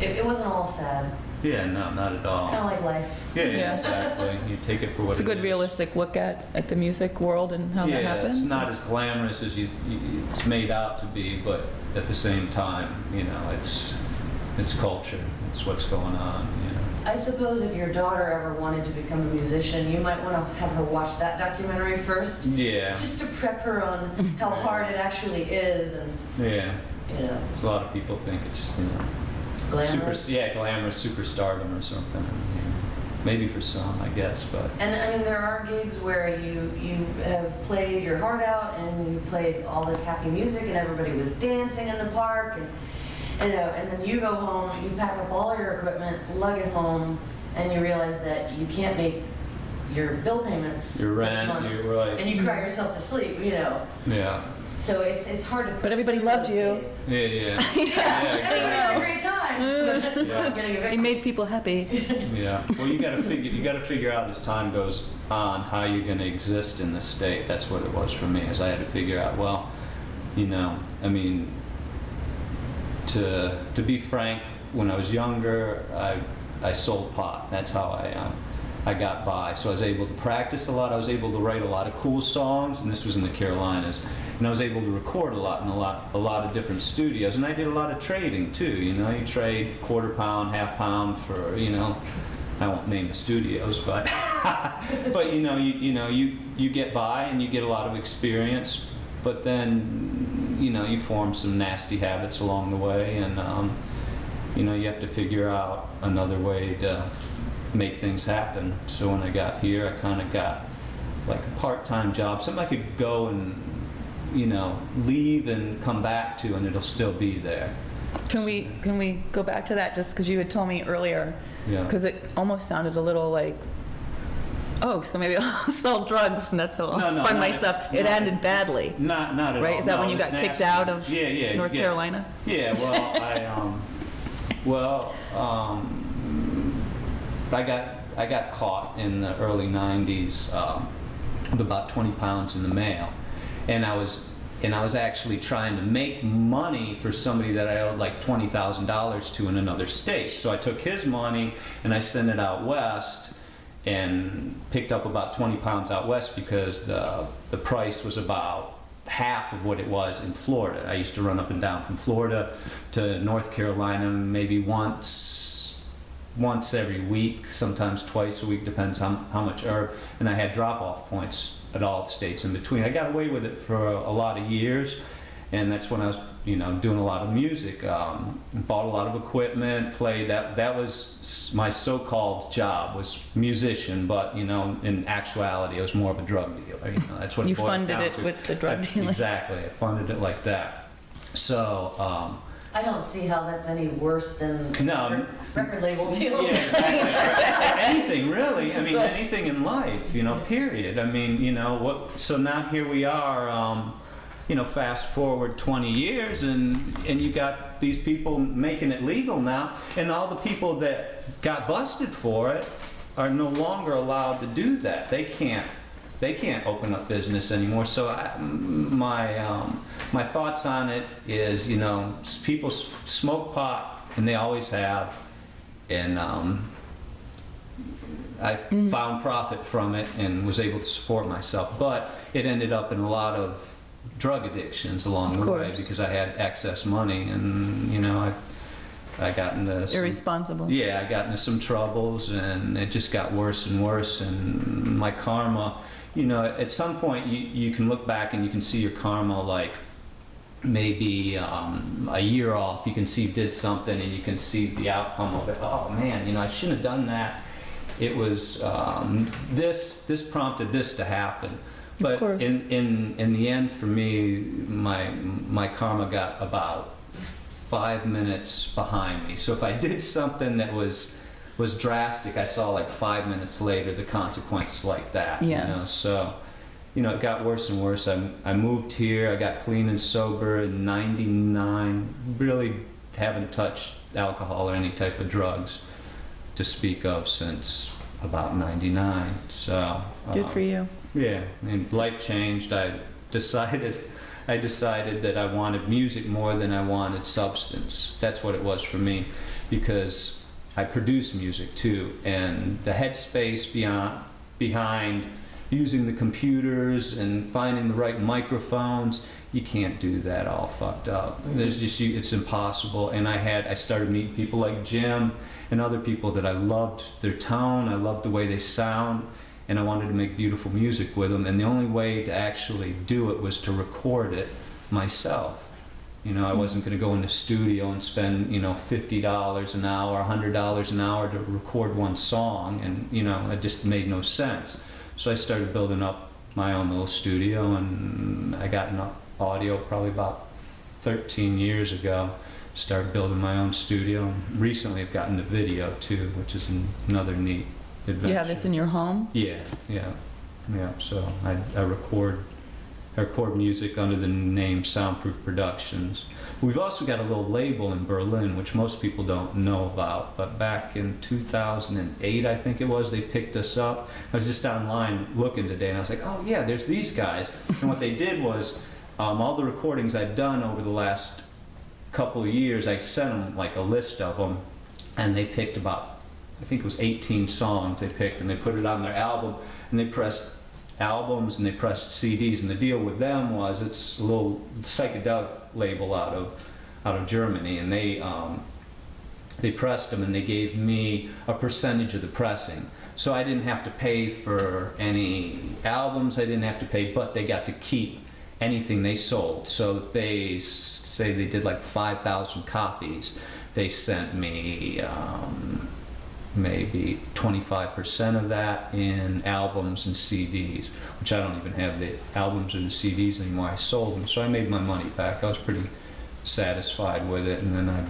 It wasn't all sad. Yeah, no, not at all. Kind of like life. Yeah, Yeah. exactly. You take it for what It's a good is. realistic look at the music world and how that Yeah, happens. it's not as glamorous as it's made out to be, but at the same time, it's culture. It's what's going on, I suppose if your daughter ever wanted to become a musician, you might want to have her watch that documentary first, Yeah, just to prep her on how hard it actually is, and yeah. A lot of people think it's, glamorous. glamorous superstardom or something. Maybe for some, I guess, but And I mean, there are gigs where you have played your heart out and you played all this happy music and everybody was dancing in the park and then you go home, you pack up all your equipment, lug it home, and you realize that you can't make your bill payments your this rent, month, you're right. and you cry yourself to sleep, Yeah, So it's hard to. But everybody push through loved those you. days. yeah. Yeah, everybody had a exactly. great time. Yeah. I'm getting He evicted. made people happy. Yeah. Well, you got to figure out as time goes on how you're going to exist in the state. That's what it was for me. Is I had to figure out. Well, I mean, to be frank, when I was younger, I sold pot. That's how I got by. So I was able to practice a lot. I was able to write a lot of cool songs, and this was in the Carolinas. And I was able to record a lot in a lot of different studios. And I did a lot of trading too. You know, you trade quarter pound, half pound for, you know, I won't name the studios, but but you get by and you get a lot of experience. But then, you know, you form some nasty habits along the way, and you know, you have to figure out another way to make things happen. So when I got here, I kind of got like a part-time job, something I could go and, you know, leave and come back to, and it'll still be there. Can we go back to that, just because you had told me earlier? Yeah. Because it almost sounded a little like, oh, so maybe I'll sell drugs and that's how I'll No, fund not- myself. It not- ended badly, Not at all. right? Is that No, when you it was got kicked nasty. out of Yeah, North yeah. Carolina? Yeah, I got caught in the early 90s with about 20 pounds in the mail, and I was actually trying to make money for somebody that I owed like $20,000 to in another state. So I took his money and I sent it out west and picked up about 20 pounds out west because the price was about half of what it was in Florida. I used to run up and down from Florida to North Carolina maybe once every week, sometimes twice a week, depends how much herb, and I had drop-off points at all states in between. I got away with it for a lot of years, and that's when I was, you know, doing a lot of music, bought a lot of equipment, played. That was my so-called job, was musician, but, you know, in actuality, I was more of a drug dealer. You know, that's what You it boils funded down it to. with the drug dealing. Exactly, I funded it like that. So, I don't see how that's any worse than No. record label deal. yeah, exactly. Anything really. I mean, Yes. anything in life, you know, period. I mean, you know, so now here we are, you know, fast forward 20 years and you got these people making it legal now, and all the people that got busted for it are no longer allowed to do that. They can't open up business anymore. So my thoughts on it is, you know, people smoke pot, and they always have, and I found profit from it and was able to support myself. But it ended up in a lot of drug addictions along Of the way course. because I had excess money, and, you know, I got into some, Irresponsible. yeah, I got into some troubles, and it just got worse and worse. And my karma, you know, at some point you can look back and you can see your karma like maybe a year off. You can see you did something and you can see the outcome of it. Oh man, you know, I shouldn't have done that. It was this prompted this to happen. But course. in the end, for me, my karma got about 5 minutes behind me. So if I did something that was drastic, I saw like 5 minutes later the consequences like that. Yes. You know? So, you know, it got worse and worse. I moved here. I got clean and sober in '99. Really haven't touched alcohol or any type of drugs to speak of since about '99. So. Good for you. Yeah, and life changed. I decided that I wanted music more than I wanted substance. That's what it was for me, because I produce music too, and the headspace behind using the computers and finding the right microphones, you can't do that all fucked up. There's just, it's impossible. And I started meeting people like Jim and other people that I loved their tone, I loved the way they sound, and I wanted to make beautiful music with them. And the only way to actually do it was to record it myself. You know, I wasn't going to go in the studio and spend, you know, $50 an hour, $100 an hour to record one song, and, you know, it just made no sense. So I started building up my own little studio, and I got into audio probably about 13 years ago. Started building my own studio. Recently I've gotten to video too, which is another neat adventure. You have this in your home? Yeah. So I record music under the name Soundproof Productions. We've also got a little label in Berlin, which most people don't know about, but back in 2008, I think it was, they picked us up. I was just online looking today, and I was like, oh yeah, there's these guys. And what they did was, all the recordings I'd done over the last couple of years, I sent them like a list of them, and they picked about, I think it was 18 songs they picked, and they put it on their album, and they pressed albums and they pressed CDs. And the deal with them was, it's a little psychedelic label out of Germany, and they pressed them, and they gave me a percentage of the pressing. So I didn't have to pay for any albums, I didn't have to pay, but they got to keep anything they sold. So if they say they did like 5,000 copies, they sent me maybe 25% of that in albums and CDs, which I don't even have the albums or the CDs anymore. I sold them, so I made my money back. I was pretty satisfied with it, and then I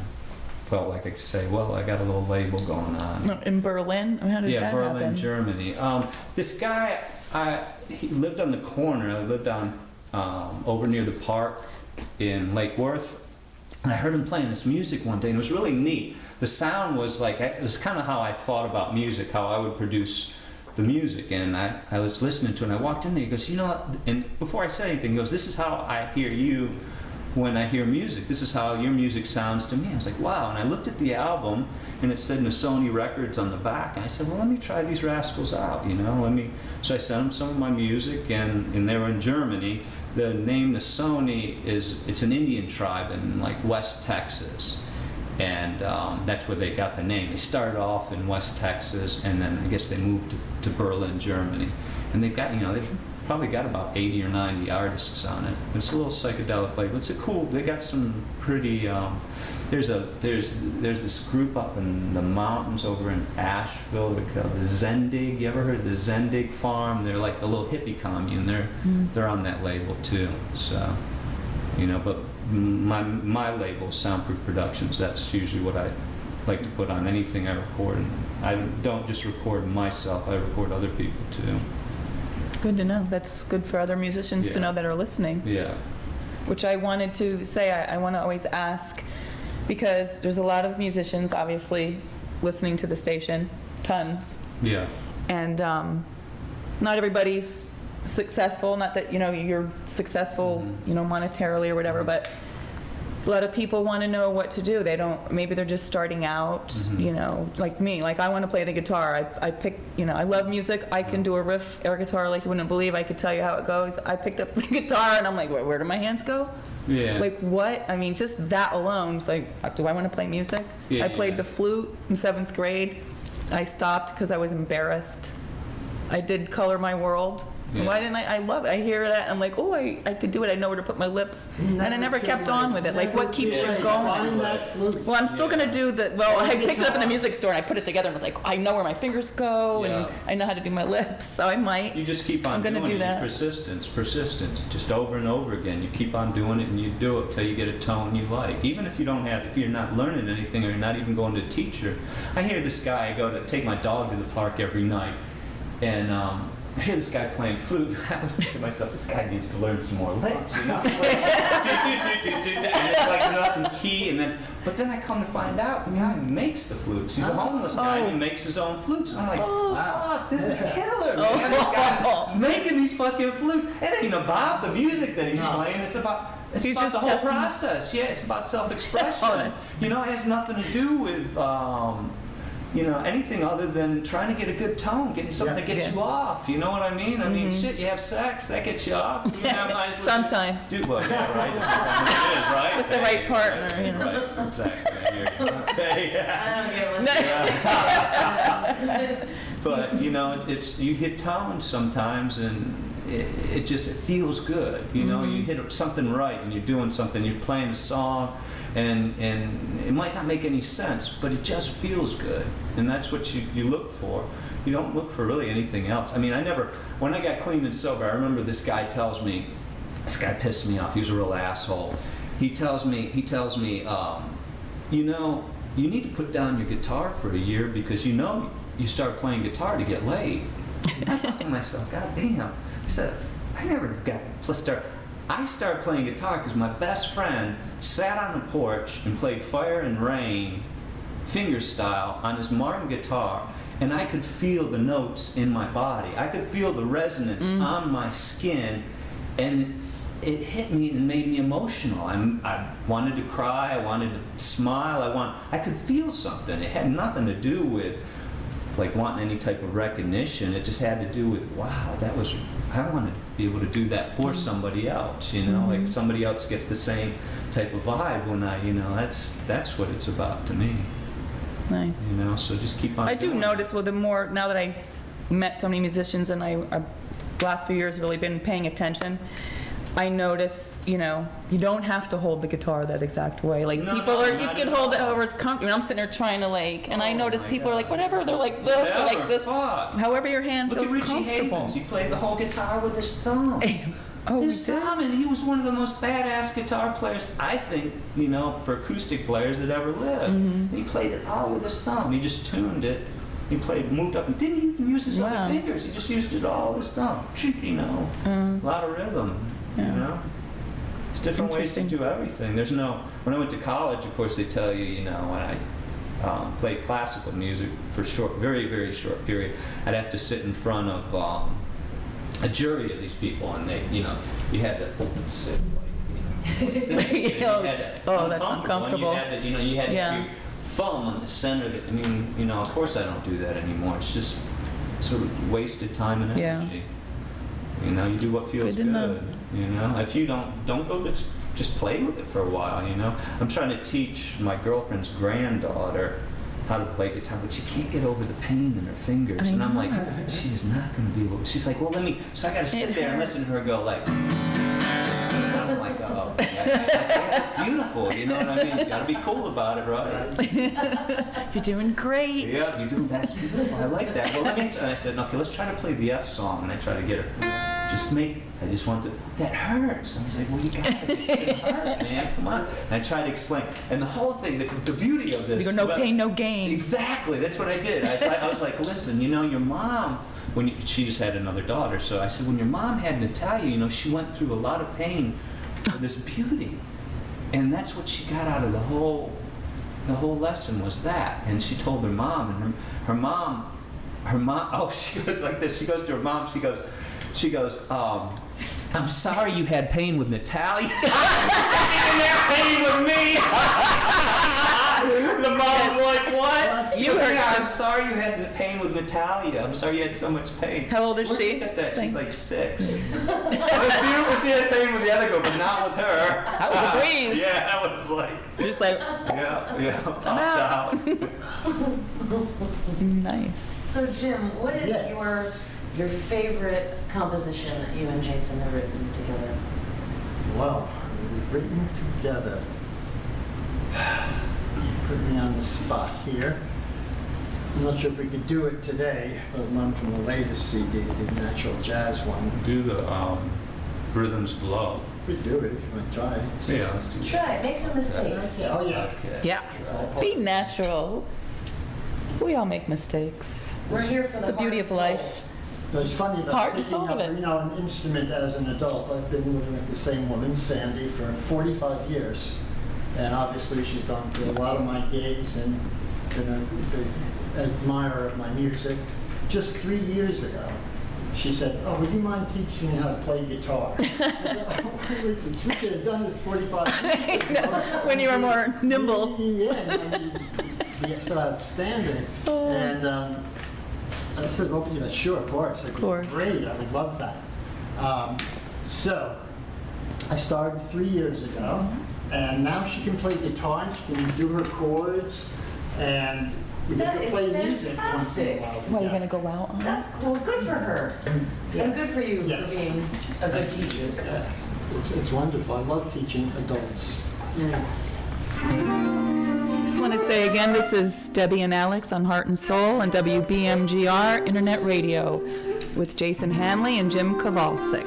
felt like I could say, well, I got a little label going on. In Berlin? How did that Berlin, happen? Germany. This guy, he lived on the corner. I lived on over near the park in Lake Worth, and I heard him playing this music one day, and it was really neat. The sound was like, it was kind of how I thought about music, how I would produce the music, and I was listening to it, and I walked in there, he goes, you know what, and before I said anything, he goes, this is how I hear you when I hear music. This is how your music sounds to me. I was like, wow. And I looked at the album, and it said Sony Records on the back, and I said, well, let me try these rascals out, you know, so I sent them some of my music, and they were in Germany. The name Sony it's an Indian tribe in like West Texas, and that's where they got the name. They started off in West Texas, and then I guess they moved to Berlin, Germany, and they've got, they've probably got about 80 or 90 artists on it. It's a little psychedelic label. It's they got some pretty, there's this group up in the mountains over in Asheville, they're called the Zendig. You ever heard of the Zendig Farm? They're like the little hippie commune. They're on that label too. So, but my label, Soundproof Productions, that's usually what I like to put on anything I record. And I don't just record myself, I record other people too. Good to know. That's good for other musicians to Yeah. know that are listening. Yeah. Which I wanted to say, I want to always ask, because there's a lot of musicians, obviously, listening to the station, tons. Yeah. And not everybody's successful, not that, you're successful, monetarily or whatever, but a lot of people want to know what to do. Maybe they're just starting out, like me. Like, I want to play the guitar. I pick, I love music. I can do a riff air guitar like you wouldn't believe. I could tell you how it goes. I picked up the guitar and I'm like, where do my hands go? Yeah. Like, what? I mean, just that alone is like, do I want to play music? Yeah, I played yeah. the flute in 7th grade. I stopped because I was embarrassed. I did Color My World. Yeah. Why didn't I love it. I hear that, and I'm like, oh, I could do it. I know where to put my lips. And I never kept on with it. Like, what keeps you going? Find that flute. Well, I'm still Yeah. going to do I picked it up in the music store, and I put it together, and was like, I know where my fingers go, and Yeah. I know how to do my lips, so I might. You just keep on I'm gonna doing do it. that. Persistence, just over and over again. You keep on doing it, and you do it till you get a tone you like. Even if you're not learning anything, or you're not even going to a teacher. I hear this guy, I go to take my dog to the park every night, and I hear this guy playing flute. I was thinking to myself, this guy needs to learn some more licks, and it's like nothing key, but then I come to find out the guy makes the flutes. He's a homeless guy, and he makes his own flutes. And I'm like, fuck, this is killer, man. This guy's making these fucking flutes. It ain't about the music that he's playing. It's about He's about just the whole testing- process. Yeah, it's about self-expression. Oh, that's- It has nothing to do with anything other than trying to get a good tone, getting something that gets Yeah. you off. You know what I mean? I mean, shit, you have sex, that gets you off. You might as well Sometimes. well, yeah, right. That's what it is, right? With the right partner, Right, exactly. I hear you. Okay, I don't get what But it's you hit tones sometimes, and it just feels good. You hit something right, and you're doing something. You're playing a song, and it might not make any sense, but it just feels good, and that's what you look for. You don't look for really anything else. I mean, when I got clean and sober, I remember this guy tells me, this guy pissed me off. He was a real asshole. He tells me, you need to put down your guitar for a year because you start playing guitar to get laid. And I thought to myself, God damn. I said, I never got started. I started playing guitar because my best friend sat on the porch and played Fire and Rain fingerstyle on his Martin guitar, and I could feel the notes in my body. I could feel the resonance on my skin, and it hit me and made me emotional. I wanted to cry, I wanted to smile, I could feel something. It had nothing to do with like wanting any type of recognition. It just had to do with, wow, I want to be able to do that for somebody else, you know, like somebody else gets the same type of vibe when that's what it's about to me. Nice. You know, so just keep on I do doing notice, well, the more, now that I've met so many musicians and I last few years really been paying attention, I notice, you know, you don't have to hold the guitar that exact way. Like No, people no, are, you not can at hold it all. however it's comfortable. I'm sitting there trying to like, and I Oh notice my people are like, God. whatever, they're like this, they're like Whatever, this. fuck. However your hand Look at feels Richie comfortable. Havens. He played the whole guitar with his thumb. Oh, His he did? thumb, and he was one of the most badass guitar players, I think, you know, for acoustic players that ever lived. Mm-hmm. He played it all with his thumb. He just tuned it. He played, moved up, and didn't even use his Wow. other fingers. He just used it all with his thumb. You know, a lot of rhythm, Yeah. you know. There's different ways to Interesting. do everything. There's no, when I went to college, of course, they tell you, you know, when I played classical music for short, very, very short period, I'd have to sit in front of a jury of these people, and they, you know, you had to sit like, you know, like this, and you had to- Oh, that's and uncomfortable. You had to, you know, you had to Yeah. have your thumb on the center of it. I mean, you know, of course I don't do that anymore. It's just sort of wasted time and Yeah. energy. You know, you do what feels Good to know. good. You know, if you don't go just play with it for a while. You know, I'm trying to teach my girlfriend's granddaughter how to play guitar, but she can't get over the pain in her fingers. I And I'm know. like, she is not going to be able. She's like, well, let me. So I got to sit It there and hurts. listen to her go like. And I'm like, oh, yeah, that's beautiful. You know what I mean? You got to be cool about it, right? You're doing great. Yeah, you do. That's beautiful. I like that. Well, let me. And I said, okay, let's try to play the F song. And I try to get her. I just want to. That hurts. And I was like, well, you got it. It's gonna hurt, man. Come on. And I tried to explain. And the whole thing, the beauty of this. You go, no well, pain, no gain. Exactly. That's what I did. I was like, listen, you know, your mom. She just had another daughter, so I said, when your mom had Natalia, you know, she went through a lot of pain for this beauty, and that's what she got out of the whole lesson was that. And she told her mom, and her mom, oh, she goes like this. She goes to her mom. She goes, I'm sorry you had pain with Natalia. You didn't have pain with me. The mom's like, what? She You goes, heard yeah, her. I'm sorry you had pain with Natalia. I'm sorry you had so much pain. How old is Where'd she? you get that? She's Like- like 6. It was beautiful. She had pain with the other girl, but not with her. That was a breeze. Yeah, that was like, Just like, yeah, popped out. out. nice. So Jim, what is Yes. your favorite composition that you and Jason have written together? Well, we've written together. Put me on the spot here. I'm not sure if we could do it today, but one from the latest CD, the Natural Jazz one. Do the Rhythms Below. We could do it if you want to try it. Yeah, let's do that. Try it, make some mistakes. Oh, yeah. Okay. Yeah. Be natural. We all make mistakes. We're here for It's the the beauty heart of and life. soul. But it's funny that Heart and picking soul up, of it. you know, an instrument as an adult. I've been living with the same woman, Sandy, for 45 years. And obviously she's gone to a lot of my gigs and been a big admirer of my music. Just 3 years ago, she said, oh, would you mind teaching me how to play guitar? I said, oh, we could have done this 45 years ago. When you were more nimble. Yeah, I mean, yeah, so outstanding. And I said, well, you know, sure, of course. I Of course. Great, I would love that. So I started 3 years ago, and now she can play guitar, and she can do her chords, and we That get to is play music once in a fantastic. while. What, are you together. gonna go out on? That's cool, good for her. Yeah. And good for you Yes. for being a good teacher. Yeah, it's wonderful. I love teaching adults. Nice. Just want to say again, this is Debbie and Alex on Heart and Soul on WBMGR Internet Radio with Jason Hanley and Jim Kovalcik.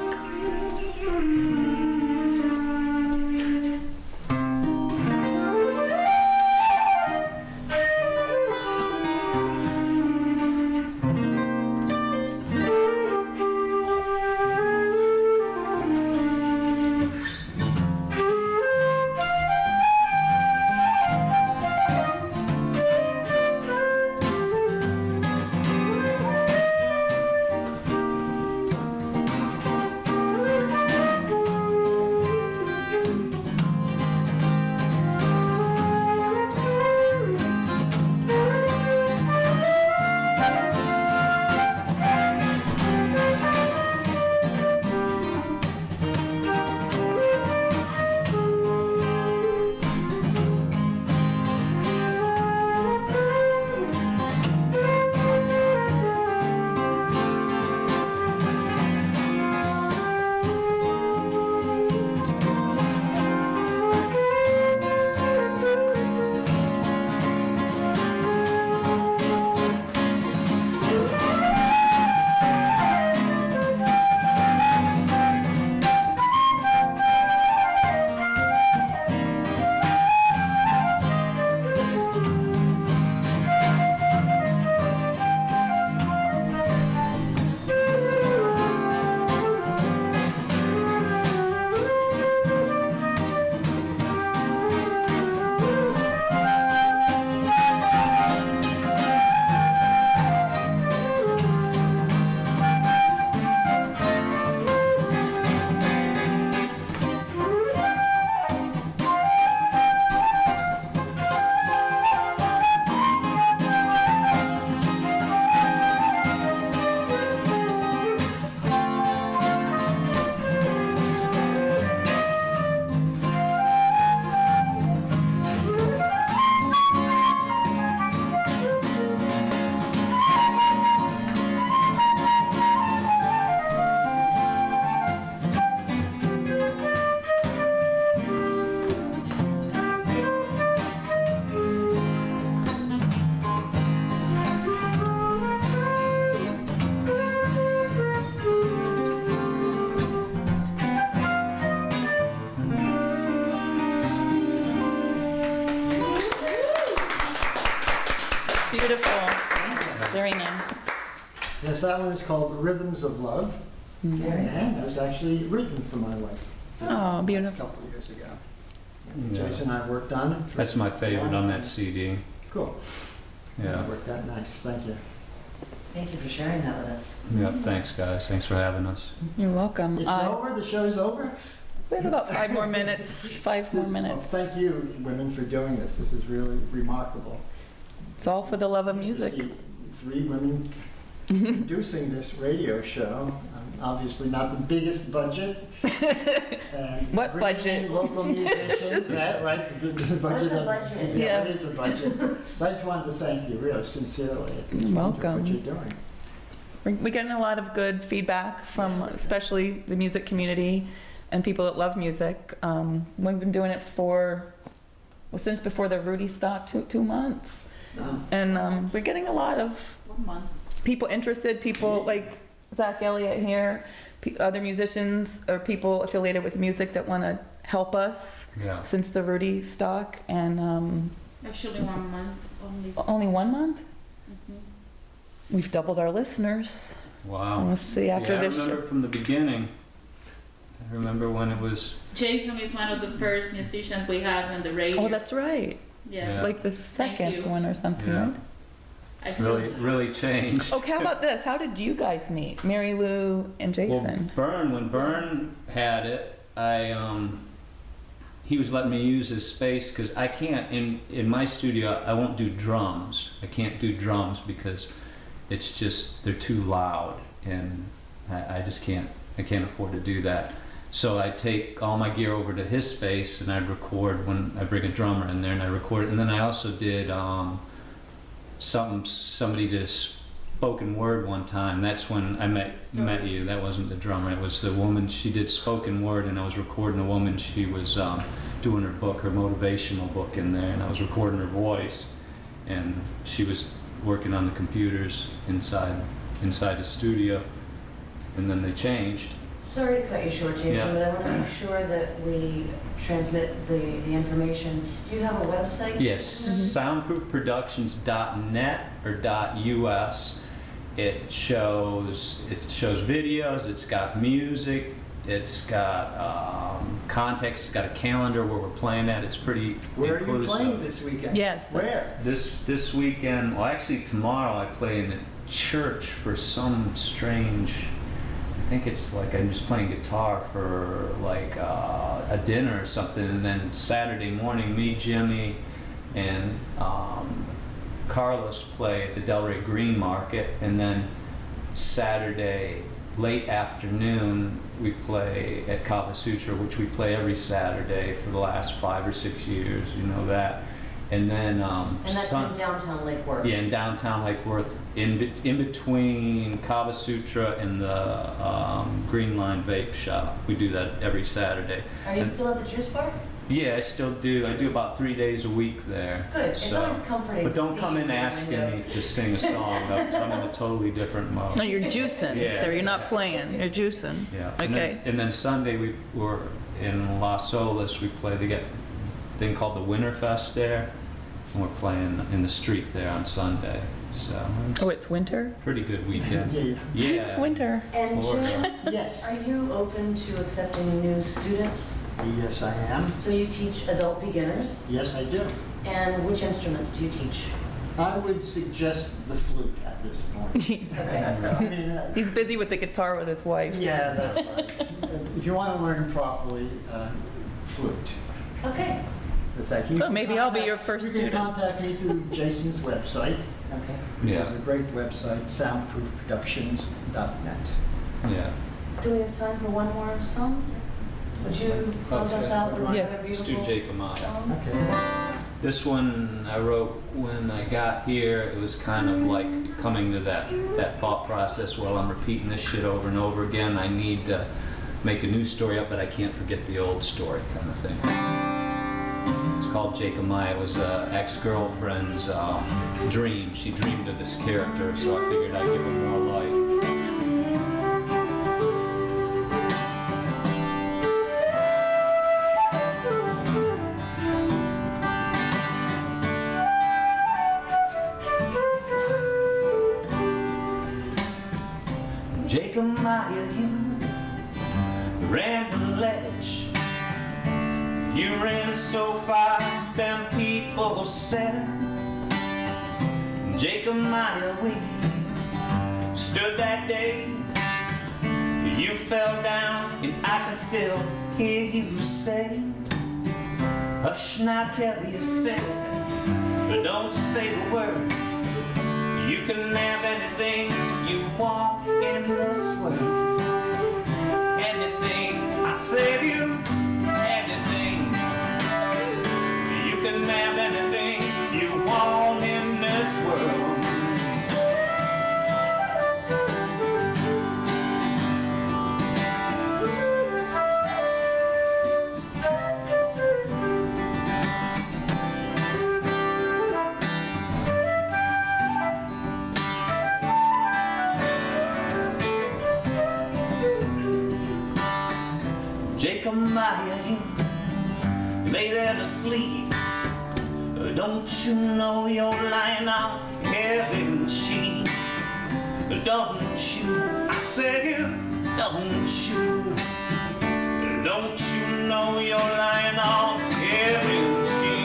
Very nice. Yes, that one is called Rhythms of Love, Very and it nice. was actually written for my wife. Oh, beautiful. A couple of years ago. And Yeah. Jason and I worked on it. That's my favorite on that CD. Cool. Yeah. It worked out nice, thank you. Thank you for sharing that with us. Yeah, thanks guys. Thanks for having us. You're welcome. It's over, the show's over? We have about 5 more minutes. 5 more Well, minutes. thank you, women, for doing this. This is really remarkable. It's all for the love of To music. see 3 women producing this radio show. Obviously not the biggest budget. And What bringing budget? in local musicians, that, right? The budget What's a of- budget? Yeah, Yeah. it is a budget. So I just wanted to thank you, really, sincerely. It's You're wonderful welcome. What you're doing. We're getting a lot of good feedback from especially the music community and people that love music. We've been doing it since before the Rudy stopped, 2 months. And we're getting a lot of 1 month. people interested, people like Zach Elliott here, other musicians or people affiliated with music that want to help us Yeah. since the Rudy stock. And Actually 1 month only. only 1 month? Mhm. We've doubled our listeners. Wow. Let's see, after Yeah, this I remember from the beginning. I remember when it was, Jason is one of the first musicians we have on the radio. Oh, that's right. Yeah. Like the second you. one or something, Yeah. right? really changed. Okay, how about this? How did you guys meet? Mary Lou and Jason? Well, when Bern had it, he was letting me use his space because I can't, in my studio, I won't do drums. I can't do drums because it's just, they're too loud and I just can't afford to do that. So I take all my gear over to his space and I record when I bring a drummer in there and I record it. And then I also did somebody did a spoken word one time. That's when I met you. That wasn't the drummer. It was the woman. She did spoken word, and I was recording a woman. She was doing her book, her motivational book in there, and I was recording her voice. And she was working on the computers inside the studio. And then they changed. Sorry to cut you short, Jason, Yeah. but I want to make sure that we transmit the information. Do you have a website? Yes, soundproofproductions.net or .us. It shows videos, it's got music, it's got context, it's got a calendar where we're playing at. It's pretty Where are you inclusive. playing this weekend? Yes, Where? This weekend, well actually tomorrow I play in the church for some strange, I think it's like I'm just playing guitar for like a dinner or something, and then Saturday morning me, Jimmy, and Carlos play at the Delray Green Market, and then Saturday late afternoon we play at Kava Sutra, which we play every Saturday for the last 5 or 6 years, you know that. And then And that's in downtown Lake Worth? yeah, in downtown Lake Worth, in between Kava Sutra and the Green Line Vape Shop. We do that every Saturday. Are you And- still at the juice bar? Yeah, I still do. I do about 3 days a week there. Good. It's So- always comforting But to don't see come in you when asking you're- me to sing a song, because I'm in a totally different mode. No, you're juicing. Yeah. There, you're not playing. You're juicing. Yeah. Okay. And then Sunday we were in Las Olas. We play. They got a thing called the Winterfest there, and we're playing in the street there on Sunday. So it's Oh, it's winter? a pretty good weekend. Yeah, Yeah. It's winter. And Florida. Jim, yes. are you open to accepting new students? Yes, I am. So you teach adult beginners? Yes, I do. And which instruments do you teach? I would suggest the flute at this point. Okay. I mean, He's busy with the guitar with his wife. yeah, that's right. If you want to learn properly, flute. Okay. But thank you. So maybe I'll be your first You student. can contact me through Jason's website, Okay. which Yeah. is a great website, soundproofproductions.net. Yeah. Do we have time for one more song? Would you close us Okay. out with Yes. another Let's do beautiful Jacob Maya. song? Okay. This one I wrote when I got here. It was kind of like coming to that thought process. Well, I'm repeating this shit over and over again. I need to make a new story up, but I can't forget the old story, kind of thing. It's called Jacob Maya. It was an ex-girlfriend's dream. She dreamed of this character, so I figured I'd give him more light. Maya Hill, ran the ledge. You ran so far, them people said. Jacob Maya, we stood that day. You fell down, and I can still hear you say, hush now, Kelly, you said, but don't say a word. You can have anything you want in this world. Anything, I said you, anything. You can have anything you want in this world. Jacob Maya Hill, lay there to sleep. Don't you know you're lying on heaven's sheet? Don't you, I said you, don't you? Don't you know you're lying on heaven's sheet?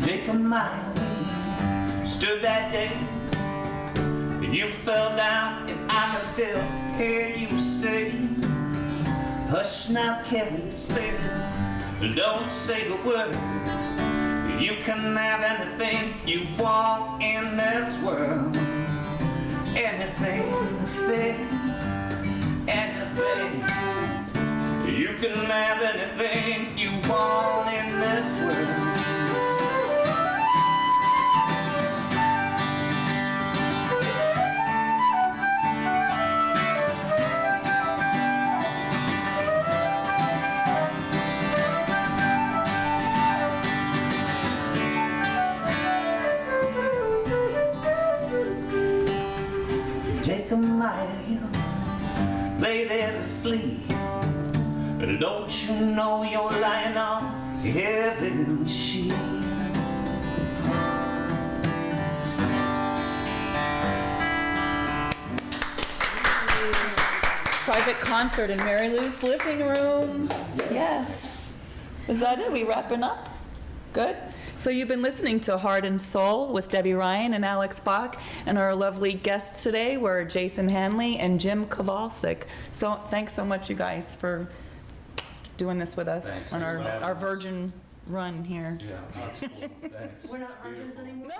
Jacob Maya stood that day. You fell down, and I can still hear you say, hush now, Kelly, say it, don't say a word. You can have anything you want in this world. Anything, say anything. You can have anything you want in this world. Jacob Maya Hill, lay there to sleep. Don't you know you're lying on heaven's sheet? Private concert in Mary Lou's living room. Yes. Is that it? We wrapping up? Good. So you've been listening to Heart and Soul with Debbie Ryan and Alex Bach, and our lovely guests today were Jason Hanley and Jim Kovalcik. So thanks so much, you guys, for doing this with us Thanks. on Thanks for having our us. virgin run here. Yeah, that's cool. Thanks. We're not virgins anymore. No!